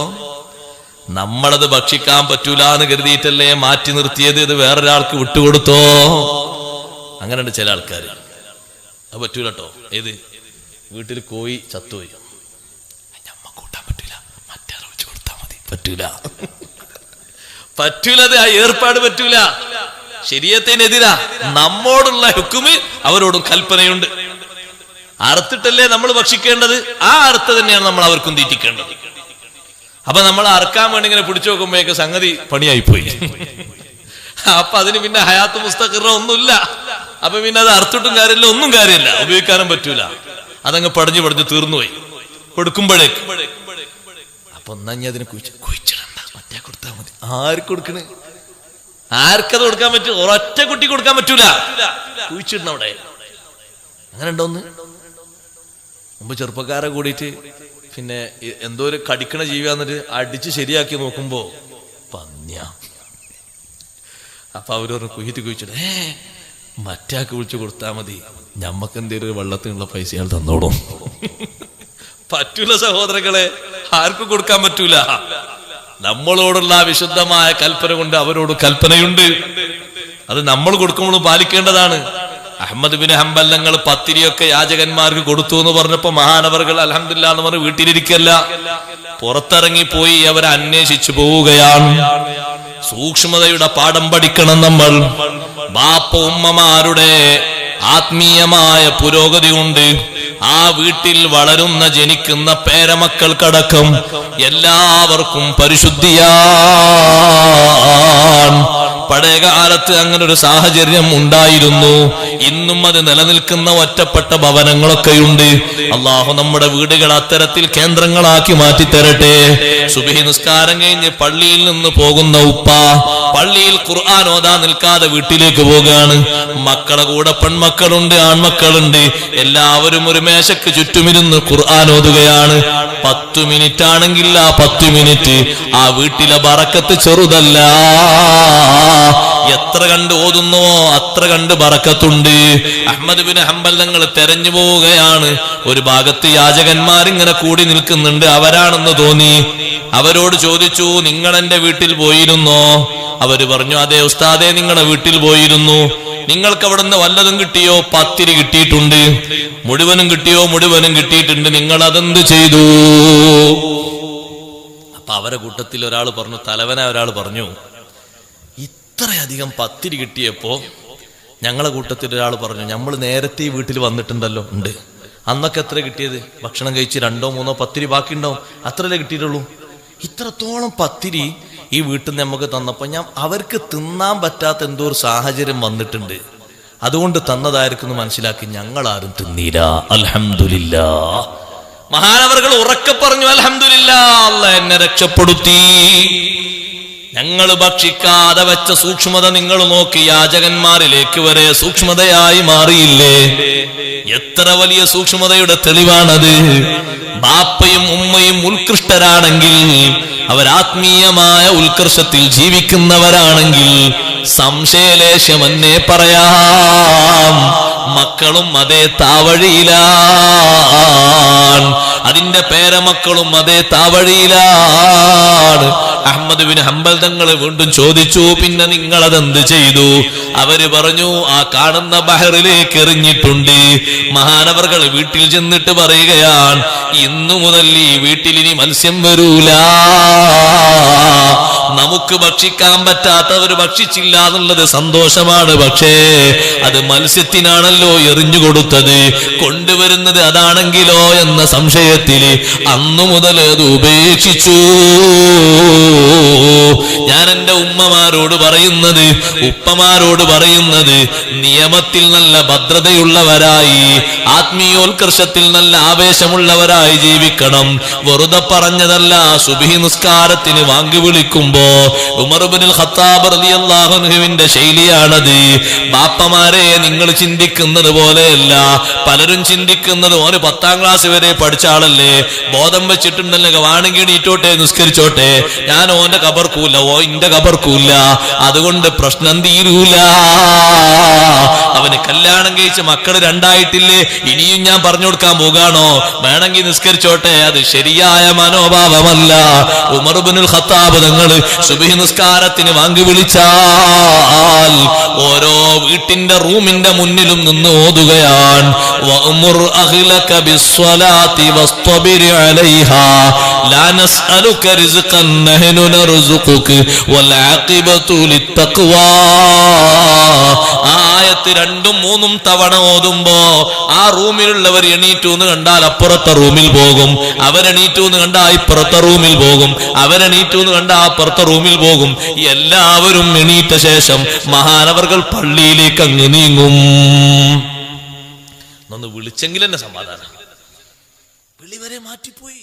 നമ്മളത് ഭക്ഷിക്കാൻ പറ്റൂല എന്ന് കരുതിയിട്ടല്ലേ മാറ്റി നിർത്തിയത്? ഇത് വേറൊരാൾക്ക് വിട്ടുകൊടുത്തോ? അങ്ങനെയുണ്ട് ചില ആൾക്കാർ. അത് പറ്റൂല കേട്ടോ. ഏത് വീട്ടിൽ കോഴി ചത്തുപോയി, ഞമ്മ കൂട്ടാൻ പറ്റൂല, മറ്റാൾ വെച്ച് കൊടുത്താൽ മതി. പറ്റൂല, പറ്റൂലത്. ആ ഏർപ്പാട് പറ്റൂല, ശരീഅത്തിനെതിരാ. നമ്മോടുള്ള ഹുക്മ് അവരോടും കൽപ്പനയുണ്ട്. അറുത്തിട്ടല്ലേ നമ്മൾ ഭക്ഷിക്കേണ്ടത്, ആ അറുത്ത് തന്നെയാണ് നമ്മൾ അവർക്കും തീറ്റിക്കേണ്ടത്. അപ്പൊ നമ്മൾ അറക്കാൻ വേണ്ടി ഇങ്ങനെ പിടിച്ചു നോക്കുമ്പോഴേക്ക് സംഗതി പണിയായിപ്പോയി. അപ്പൊ അതിന് പിന്നെ ഹയാത്ത് മുസ്തഖിറ ഒന്നുമില്ല. അപ്പൊ പിന്നെ അത് അറുത്തിട്ടും കാര്യമില്ല, ഒന്നും കാര്യമില്ല, ഉപയോഗിക്കാനും പറ്റൂല. അതങ്ങ് പടഞ്ഞു തീർന്നുപോയി കൊടുക്കുമ്പോഴേക്ക്. അപ്പൊ ഒന്നഞ്ഞ അതിനെ കുഴിച്ചിടണ്ട, മറ്റേ കൊടുത്താൽ മതി. ആർക്ക് കൊടുക്കണ്? ആർക്കത് കൊടുക്കാൻ പറ്റും? ഒരൊറ്റ കുട്ടി കൊടുക്കാൻ പറ്റൂല, കുഴിച്ചിടണം അവിടെ. അങ്ങനെ ഉണ്ടോന്ന് മുമ്പ് ചെറുപ്പക്കാരെ കൂടിയിട്ട് പിന്നെ എന്തോ ഒരു കടിക്കണ ജീവിയാന്നിട്ട് അടിച്ച് ശരിയാക്കി നോക്കുമ്പോ പന്യ. അപ്പൊ അവരൊരു കുഴിച്ചിട്ട് മറ്റാക്ക് വിളിച്ചു കൊടുത്താൽ മതി, ഞമ്മക്ക് എന്തേലും വെള്ളത്തിനുള്ള പൈസ അയാൾ തന്നോടും. പറ്റൂല സഹോദരങ്ങളെ, ആർക്കും കൊടുക്കാൻ പറ്റൂല. നമ്മളോടുള്ള വിശുദ്ധമായ കൽപ്പന കൊണ്ട് അവരോട് കൽപ്പനയുണ്ട്. അത് നമ്മൾ കൊടുക്കുമ്പോൾ പാലിക്കേണ്ടതാണ്. അഹ്മദ് ബിൻ ഹംബൽ തങ്ങൾ പത്തിരിയൊക്കെ യാചകന്മാർക്ക് കൊടുത്തു എന്ന് പറഞ്ഞപ്പോ മഹാനവറുകൾ അൽഹംദുലില്ലാഹ് എന്ന് പറഞ്ഞ് വീട്ടിലിരിക്കല്ല, പുറത്തിറങ്ങിപ്പോയി അവരെ അന്വേഷിച്ചു പോവുകയാണ്. സൂക്ഷ്മതയുടെ പാഠം പഠിക്കണം നമ്മൾ. ബാപ്പ ഉമ്മമാരുടെ ആത്മീയമായ പുരോഗതി കൊണ്ട് ആ വീട്ടിൽ വളരുന്ന ജനിക്കുന്ന പേരമക്കൾക്കടക്കം എല്ലാവർക്കും പരിശുദ്ധിയാണ്. പഴയകാലത്ത് അങ്ങനെ ഒരു സാഹചര്യം ഉണ്ടായിരുന്നു. ഇന്നും അത് നിലനിൽക്കുന്ന ഒറ്റപ്പെട്ട ഭവനങ്ങളൊക്കെയുണ്ട്. അള്ളാഹു നമ്മുടെ വീടുകൾ അത്തരത്തിൽ കേന്ദ്രങ്ങളാക്കി മാറ്റിത്തരട്ടെ. സുബ്ഹി നിസ്കാരം കഴിഞ്ഞ് പള്ളിയിൽ നിന്ന് പോകുന്ന ഉപ്പ പള്ളിയിൽ ഖുർആൻ ഓതാൻ നിൽക്കാതെ വീട്ടിലേക്ക് പോവുകയാണ്. മക്കളെ കൂടെ പെൺമക്കളുണ്ട്, ആൺമക്കളുണ്ട്. എല്ലാവരും ഒരു മേശക്ക് ചുറ്റുമിരുന്ന് ഖുർആൻ ഓതുകയാണ്. 10 മിനിറ്റ് ആണെങ്കിൽ ആ 10 മിനിറ്റ് ആ വീട്ടിലെ ബറക്കത്ത് ചെറുതല്ല. എത്ര കണ്ട് ഓതുന്നുവോ അത്ര കണ്ട് ബറക്കത്തുണ്ട്. അഹ്മദ് ബിൻ ഹംബൽ തങ്ങൾ തെരഞ്ഞു പോവുകയാണ്. ഒരു ഭാഗത്ത് യാചകന്മാർ ഇങ്ങനെ കൂടി നിൽക്കുന്നുണ്ട്. അവരാണെന്ന് തോന്നി. അവരോട് ചോദിച്ചു, നിങ്ങൾ എന്റെ വീട്ടിൽ പോയിരുന്നോ? അവര് പറഞ്ഞു, അതെ ഉസ്താദെ, നിങ്ങളുടെ വീട്ടിൽ പോയിരുന്നു. നിങ്ങൾക്ക് അവിടുന്ന് വല്ലതും കിട്ടിയോ? പത്തിരി കിട്ടിയിട്ടുണ്ട്. മുഴുവനും കിട്ടിയോ? മുഴുവനും കിട്ടിയിട്ടുണ്ട്. നിങ്ങൾ അതെന്ത് ചെയ്തു? അപ്പൊ അവരെ കൂട്ടത്തിൽ ഒരാൾ പറഞ്ഞു, തലവന ഒരാൾ പറഞ്ഞു, ഇത്രയധികം പത്തിരി കിട്ടിയപ്പോ ഞങ്ങളെ കൂട്ടത്തിൽ ഒരാൾ പറഞ്ഞു, നമ്മൾ നേരത്തെ ഈ വീട്ടിൽ വന്നിട്ടുണ്ടല്ലോ. ഉണ്ട്. അന്നൊക്കെ എത്ര കിട്ടിയത്? ഭക്ഷണം കഴിച്ച് 2 or 3 പത്തിരി ബാക്കി ഉണ്ടാവും. അത്രല്ലേ കിട്ടിയിട്ടുള്ളൂ. ഇത്രത്തോളം പത്തിരി ഈ വീട്ടിൽ നിന്ന് നമുക്ക് തന്നപ്പോ അവർക്ക് തിന്നാൻ പറ്റാത്ത എന്തോ ഒരു സാഹചര്യം വന്നിട്ടുണ്ട്, അതുകൊണ്ട് തന്നതായിരിക്കും മനസ്സിലാക്കി. ഞങ്ങൾ ആരും തിന്നീല. അൽഹംദുലില്ലാഹ്. മഹാനവറുകൾ ഉറക്കെ പറഞ്ഞു, അൽഹംദുലില്ലാഹ്, അല്ലാഹ് എന്നെ രക്ഷപ്പെടുത്തി. ഞങ്ങൾ ഭക്ഷിക്കാതെ വെച്ച സൂക്ഷ്മത നിങ്ങൾ നോക്കി. യാചകന്മാരിലേക്ക് വരെ സൂക്ഷ്മതയായി മാറിയില്ലേ? എത്ര വലിയ സൂക്ഷ്മതയുടെ തെളിവാണത്. ബാപ്പയും ഉമ്മയും ഉത്കൃഷ്ടരാണെങ്കിൽ, അവരാത്മീയമായ ഉത്കർഷത്തിൽ ജീവിക്കുന്നവരാണെങ്കിൽ സംശയലേശമെന്നേ പറയാം, മക്കളും അതേ താവഴിയിലാണ്. അതിന്റെ പേരമക്കളും അതേ താവഴിയിലാണ്. അഹ്മദ് ബിൻ ഹംബൽ തങ്ങൾ വീണ്ടും ചോദിച്ചു, പിന്നെ നിങ്ങൾ അതെന്ത് ചെയ്തു? അവര് പറഞ്ഞു, ആ കാണുന്ന ബഹറിലേക്ക് എറിഞ്ഞിട്ടുണ്ട്. മഹാനവറുകൾ വീട്ടിൽ ചെന്നിട്ട് പറയുകയാണ്, ഇന്നു മുതൽ ഈ വീട്ടിൽ ഇനി മത്സ്യം വരൂല. നമുക്ക് ഭക്ഷിക്കാൻ പറ്റാത്തവർ ഭക്ഷിച്ചില്ല എന്നുള്ളത് സന്തോഷമാണ്. പക്ഷേ അത് മത്സ്യത്തിനാണല്ലോ എറിഞ്ഞു കൊടുത്തത്, കൊണ്ടുവരുന്നത് അതാണെങ്കിലോ എന്ന സംശയത്തില് അന്നു മുതൽ അത് ഉപേക്ഷിച്ചു. ഞാൻ എന്റെ ഉമ്മമാരോട് പറയുന്നത്, ഉപ്പമാരോട് പറയുന്നത്, നിയമത്തിൽ നല്ല ഭദ്രതയുള്ളവരായി, ആത്മീയോത്കർഷത്തിൽ നല്ല ആവേശമുള്ളവരായി ജീവിക്കണം. വെറുതെ പറഞ്ഞതല്ല. സുബ്ഹി നിസ്കാരത്തിന് വാങ്ങി വിളിക്കുമ്പോ ഉമർ ഇബ്നുൽ ഖത്താബ് റളിയല്ലാഹു അൻഹുവിന്റെ ശൈലിയാണത്. ബാപ്പമാരെ, നിങ്ങൾ ചിന്തിക്കുന്നത് പോലെയല്ല. പലരും ചിന്തിക്കുന്നത് ഓന് 10ാം ക്ലാസ് വരെ പഠിച്ച ആളല്ലേ, ബോധം വെച്ചിട്ടുണ്ടല്ലോ, വാണെങ്കിൽ എണീറ്റോട്ടെ, നിസ്കരിച്ചോട്ടെ, ഞാൻ ഓന്റെ കബർക്കൂല്ല, ഓ ഇന്റെ കബർക്കൂല്ല, അതുകൊണ്ട് പ്രശ്നം തീരൂല. അവന് കല്യാണം കഴിച്ച് മക്കള് 2 ആയിട്ടില്ലേ, ഇനിയും ഞാൻ പറഞ്ഞു കൊടുക്കാൻ പോകാണോ? വേണമെങ്കിൽ നിസ്കരിച്ചോട്ടെ. അത് ശരിയായ മനോഭാവമല്ല. ഉമർ ഇബ്നുൽ ഖത്താബ് തങ്ങൾ സുബ്ഹി നിസ്കാരത്തിന് വാങ്ങി വിളിച്ചാൽ ഓരോ വീട്ടിന്റെ റൂമിന്റെ മുന്നിലും നിന്ന് ഓതുകയാണ്, വഅ്മുർ അഹ്ലക ബിസ്സലാത്തി വസ്തബിർ അലൈഹാ ലാ നസ്അലുക റിസ്ഖൻ നഹ്നു നർസുഖുക വൽ ആഖിബതു ലിത്തഖ്വാ. ആയത്ത് 2ഉം 3ഉം തവണ ഓതുമ്പോ ആ റൂമിലുള്ളവർ എണീറ്റു എന്ന് കണ്ടാൽ അപ്പുറത്തെ റൂമിൽ പോകും, അവരെണീറ്റു എന്ന് കണ്ടാൽ ഇപ്പുറത്തെ റൂമിൽ പോകും, അവരെണീറ്റു എന്ന് കണ്ടാൽ അപ്പുറത്തെ റൂമിൽ പോകും. എല്ലാവരും എണീറ്റ ശേഷം മഹാനവറുകൾ പള്ളിയിലേക്ക് അങ്ങ് നീങ്ങും. ഒന്ന് വിളിച്ചെങ്കിൽ എന്നെ സമാധാനം. വിളി വരെ മാറ്റിപ്പോയി.